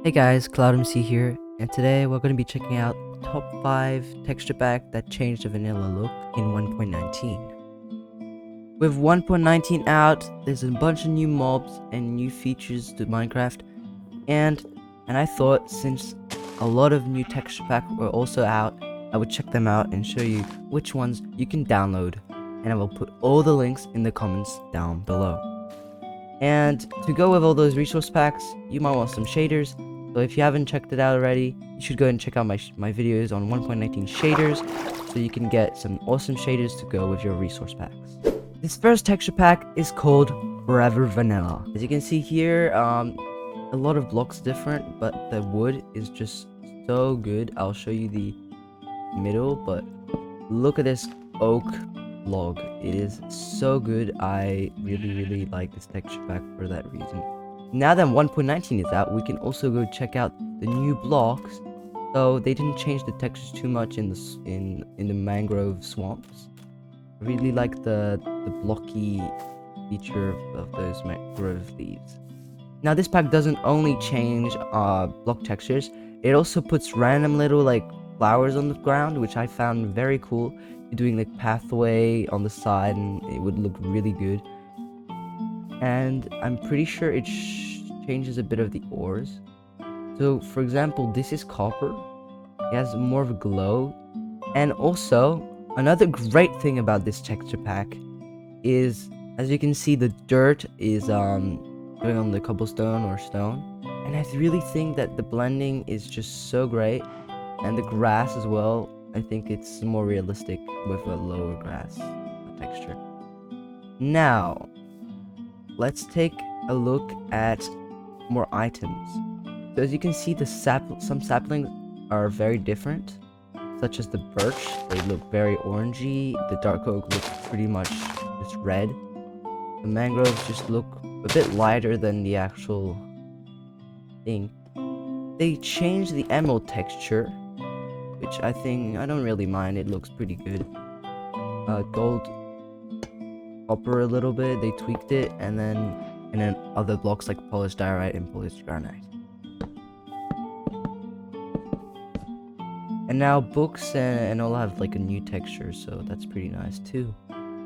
Hey guys, CloudMC here, and today we're going to be checking out the top 5 texture pack that changed the vanilla look in 1.19. With 1.19 out, there's a bunch of new mobs and new features to Minecraft, and I thought since a lot of new texture packs were also out, I would check them out and show you which ones you can download, and I will put all the links in the comments down below. And to go with all those resource packs, you might want some shaders. So if you haven't checked it out already, you should go and check out my videos on 1.19 shaders, so you can get some awesome shaders to go with your resource packs. This first texture pack is called Forever Vanilla. As you can see here, a lot of blocks different, but the wood is just so good. I'll show you the middle, but look at this oak log. It is so good. I really like this texture pack for that reason. Now that 1.19 is out, we can also go check out the new blocks. So they didn't change the textures too much in the mangrove swamps. I really like the blocky feature of those mangrove leaves. Now this pack doesn't only change block textures, it also puts random little flowers on the ground, which I found very cool. You're doing pathway on the side and it would look really good. And I'm pretty sure it changes a bit of the ores. So for example, this is copper. It has more of a glow. And also another great thing about this texture pack is, as you can see, the dirt is going on the cobblestone or stone, and I really think that the blending is just so great. And the grass as well, I think it's more realistic with a lower grass texture. Now let's take a look at more items. So as you can see, some saplings are very different, such as the birch. They look very orangey. The dark oak looks pretty much just red. The mangroves just look a bit lighter than the actual thing. They changed the emerald texture, which I don't really mind. It looks pretty good. Gold, copper a little bit. They tweaked it, and then other blocks like polished diorite and polished granite. And now books and all have a new texture, so that's pretty nice too.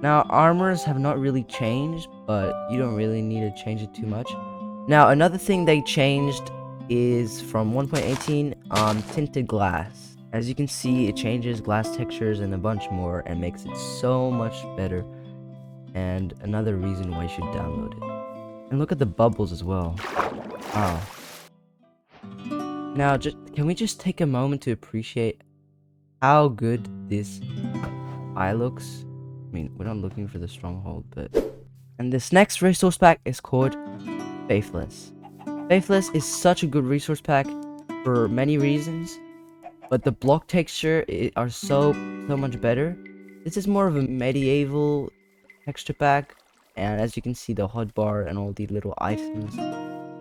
Now armors have not really changed, but you don't really need to change it too much. Now another thing they changed is from 1.18 tinted glass. As you can see, it changes glass textures and a bunch more and makes it so much better, and another reason why you should download it. And look at the bubbles as well. Wow. Now can we just take a moment to appreciate how good this eye looks? I mean, we're not looking for the stronghold, but... And this next resource pack is called Faithless. Faithless is such a good resource pack for many reasons, but the block texture are so much better. This is more of a medieval texture pack, and as you can see, the hotbar and all the little items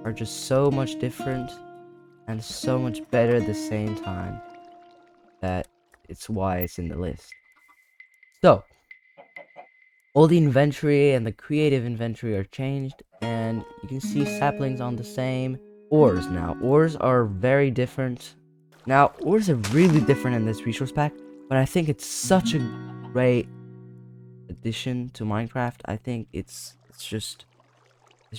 are just so much different and so much better at the same time that it's why it's in the list. So all the inventory and the creative inventory are changed, and you can see saplings on the same. Ores now. Ores are very different. Now, ores are really different in this resource pack, but I think it's such a great addition to Minecraft. I think it's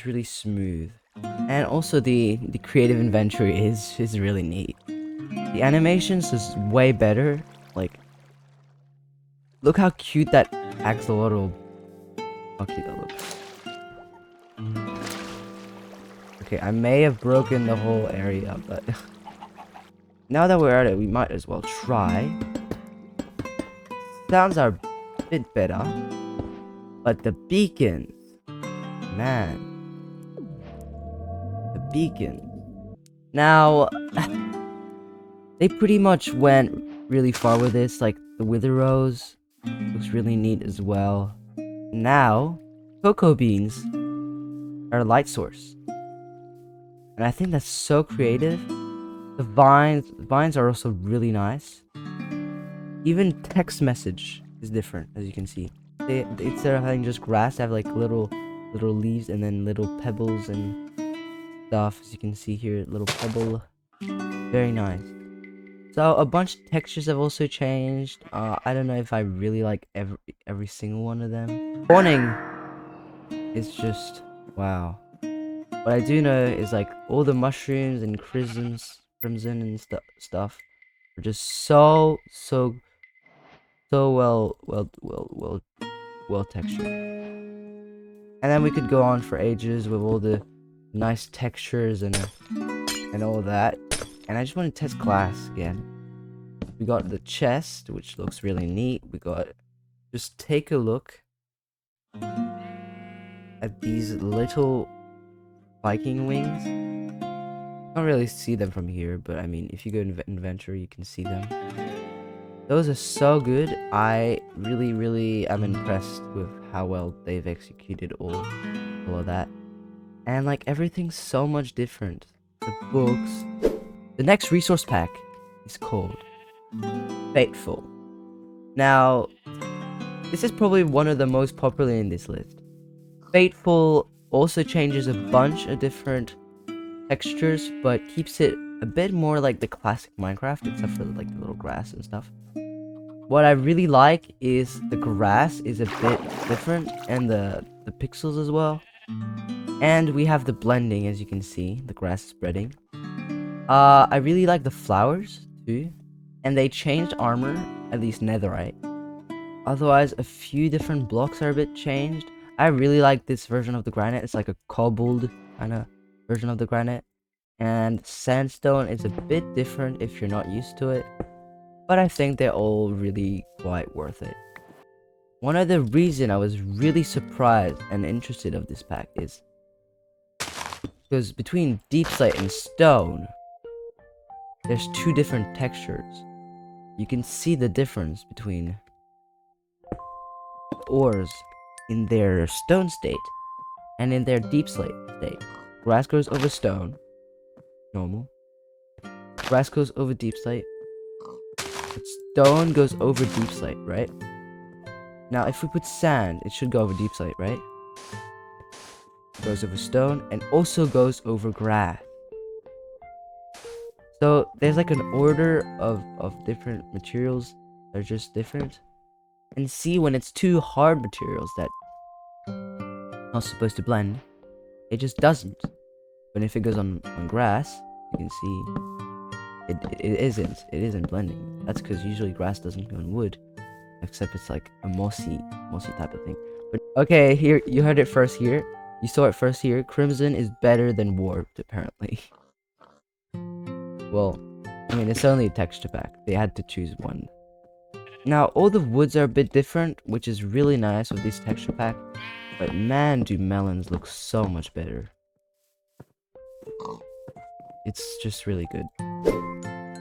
really smooth. And also the creative inventory is really neat. The animations is way better. Look how cute that axolotl. How cute that looks. Okay, I may have broken the whole area, but now that we're at it, we might as well try. Sounds are a bit better, but the beacons, man, the beacons. Now, they pretty much went really far with this. The wither rose looks really neat as well. Now, cocoa beans are a light source, and I think that's so creative. The vines are also really nice. Even text message is different, as you can see. They instead of having just grass, they have little leaves and then little pebbles and stuff. As you can see here, little pebble Very nice. So a bunch of textures have also changed. I don't know if I really like every single one of them. Warning is just wow. What I do know is like all the mushrooms and crimson and stuff are just so well textured. And then we could go on for ages with all the nice textures and all that. And I just want to test class again. We got the chest, which looks really neat. We got, just take a look at these little Viking wings. Can't really see them from here, but I mean, if you go in inventory, you can see them. Those are so good. I really am impressed with how well they've executed all of that. And like everything's so much different. The books. The next resource pack is called Faithful. Now, this is probably one of the most popular in this list. Faithful also changes a bunch of different textures, but keeps it a bit more like the classic Minecraft, except for like the little grass and stuff. What I really like is the grass is a bit different, and the pixels as well. And we have the blending, as you can see, the grass is spreading. I really like the flowers too, and they changed armor, at least netherite. Otherwise, a few different blocks are a bit changed. I really like this version of the granite. It's like a cobbled kind of version of the granite. And sandstone is a bit different if you're not used to it, but I think they're all really quite worth it. One of the reasons I was really surprised and interested of this pack is because between deep slate and stone, there's two different textures. You can see the difference between ores in their stone state and in their deep slate state. Grass goes over stone, normal. Grass goes over deep slate, but stone goes over deep slate, right? Now, if we put sand, it should go over deep slate, right? Goes over stone and also goes over grass. So there's like an order of different materials that are just different. And see, when it's two hard materials that are not supposed to blend, it just doesn't. But if it goes on grass, you can see it isn't blending. That's because usually grass doesn't go on wood, except it's like a mossy type of thing. But okay, here you heard it first here. You saw it first here. Crimson is better than warped, apparently. Well, I mean, it's only a texture pack. They had to choose one. Now, all the woods are a bit different, which is really nice with this texture pack. But man, do melons look so much better. It's just really good.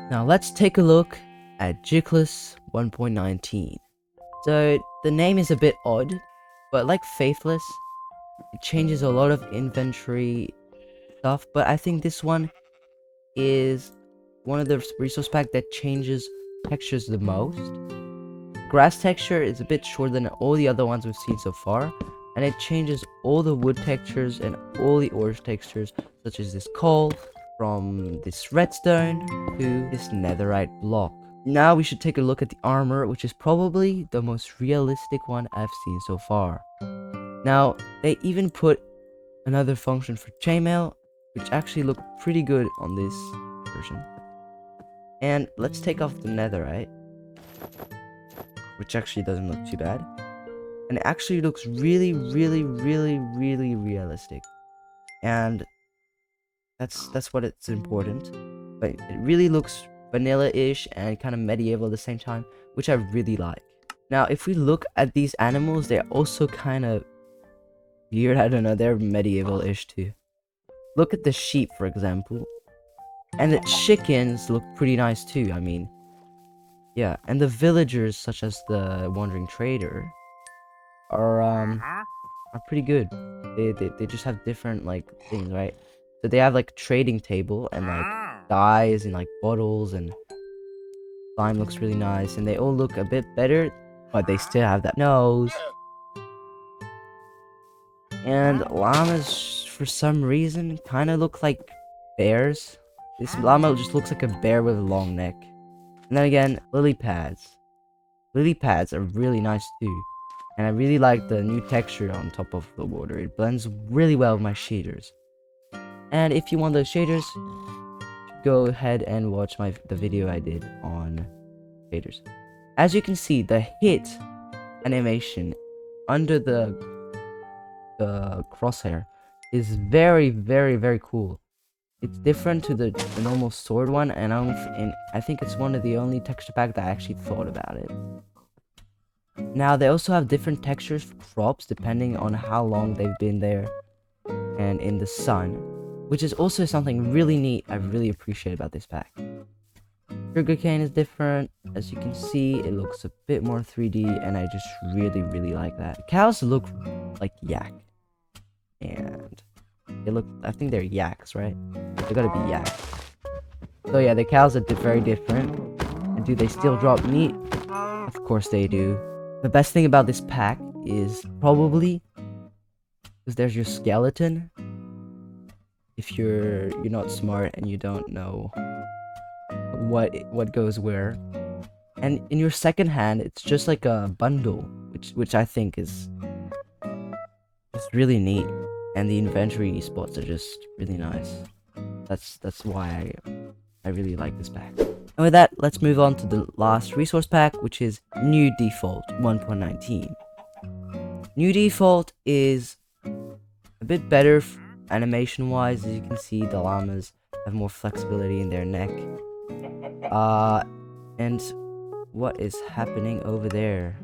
Now, let's take a look at Jicklus 1.19. So, the name is a bit odd, but like Faithless, it changes a lot of inventory stuff, but I think this one is one of the resource pack that changes textures the most. Grass texture is a bit shorter than all the other ones we've seen so far, and it changes all the wood textures and all the ore textures, such as this coal, from this redstone to this netherite block. Now we should take a look at the armor, which is probably the most realistic one I've seen so far. Now, they even put another function for chainmail, which actually looked pretty good on this version. And let's take off the netherite, which actually doesn't look too bad. And it actually looks really realistic. And that's what it's important. But it really looks vanilla-ish and kind of medieval at the same time, which I really like. Now, if we look at these animals, they're also kind of weird. I don't know, they're medieval-ish too. Look at the sheep, for example. And the chickens look pretty nice too, I mean. Yeah, and the villagers, such as the wandering trader, are pretty good. They just have different like things, right? So they have like a trading table and like dyes and like bottles, and slime looks really nice, and they all look a bit better, but they still have that nose. And llamas, for some reason, kind of look like bears. This llama just looks like a bear with a long neck. And then again, lily pads. Lily pads are really nice too. And I really like the new texture on top of the water. It blends really well with my shaders. And if you want those shaders, go ahead and watch the video I did on shaders. As you can see, the hit animation under the crosshair is very, very, very cool. It's different to the normal sword one, and I think it's one of the only texture pack that I actually thought about it. Now, they also have different textures for crops depending on how long they've been there and in the sun, which is also something really neat I really appreciate about this pack. Sugarcane is different. As you can see, it looks a bit more 3D, and I just really, really like that. The cows look like yak, and they look, I think they're yaks, right? They gotta be yaks. So yeah, the cows are very different. And do they still drop meat? Of course they do. The best thing about this pack is probably because there's your skeleton. If you're not smart and you don't know what goes where, and in your second hand, it's just like a bundle, which I think is really neat, and the inventory spots are just really nice. That's why I really like this pack. And with that, let's move on to the last resource pack, which is New Default 1.19. New Default is a bit better animation wise. As you can see, the llamas have more flexibility in their neck. And what is happening over there?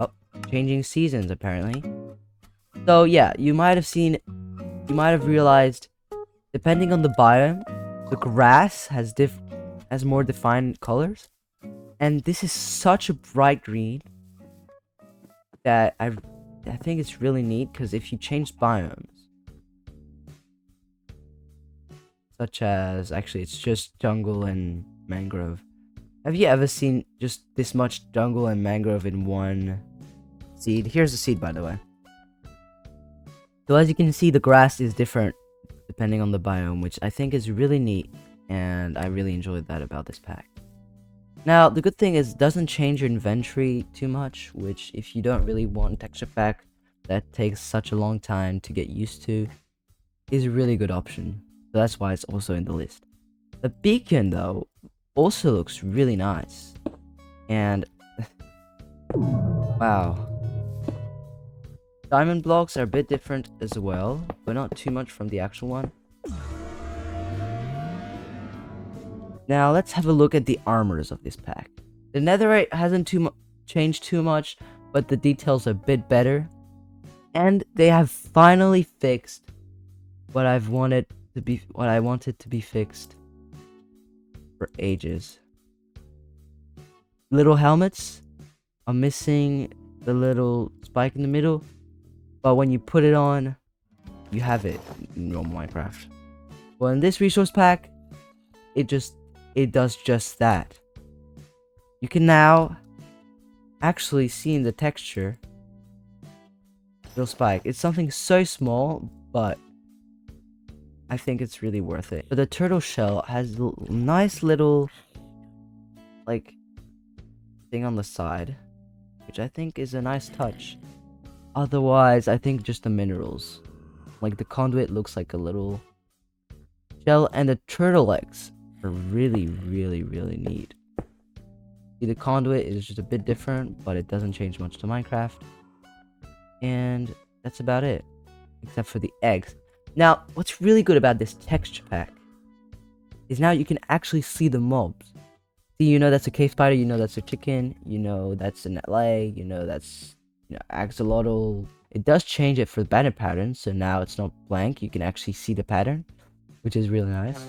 Oh, changing seasons apparently. So yeah, you might have realized, depending on the biome, the grass has more defined colors, and this is such a bright green that I think it's really neat, because if you change biomes, such as, actually it's just jungle and mangrove. Have you ever seen just this much jungle and mangrove in one seed? Here's the seed, by the way. So as you can see, the grass is different depending on the biome, which I think is really neat, and I really enjoyed that about this pack. Now, the good thing is it doesn't change your inventory too much, which if you don't really want a texture pack that takes such a long time to get used to, is a really good option. So that's why it's also in the list. The beacon, though, also looks really nice. And wow. Diamond blocks are a bit different as well, but not too much from the actual one. Now let's have a look at the armors of this pack. The netherite hasn't changed too much, but the details are a bit better. And they have finally fixed what I wanted to be fixed for ages. Little helmets are missing the little spike in the middle, but when you put it on, you have it in normal Minecraft. Well, in this resource pack, it does just that. You can now actually see in the texture little spike. It's something so small, but I think it's really worth it. But the turtle shell has a nice little like thing on the side, which I think is a nice touch. Otherwise, I think just the minerals, like the conduit looks like a little shell, and the turtle legs are really, really, really neat. See, the conduit is just a bit different, but it doesn't change much to Minecraft. And that's about it, except for the eggs. Now, what's really good about this texture pack is now you can actually see the mobs. See, you know that's a cave spider, you know that's a chicken, you know that's a net leg, you know that's axolotl. It does change it for the banner pattern, so now it's not blank, you can actually see the pattern, which is really nice.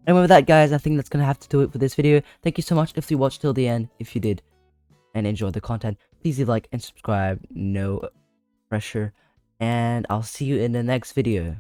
And with that, guys, I think that's gonna have to do it for this video. Thank you so much if you watched till the end. If you did and enjoyed the content, please leave a like and subscribe, no pressure, and I'll see you in the next video.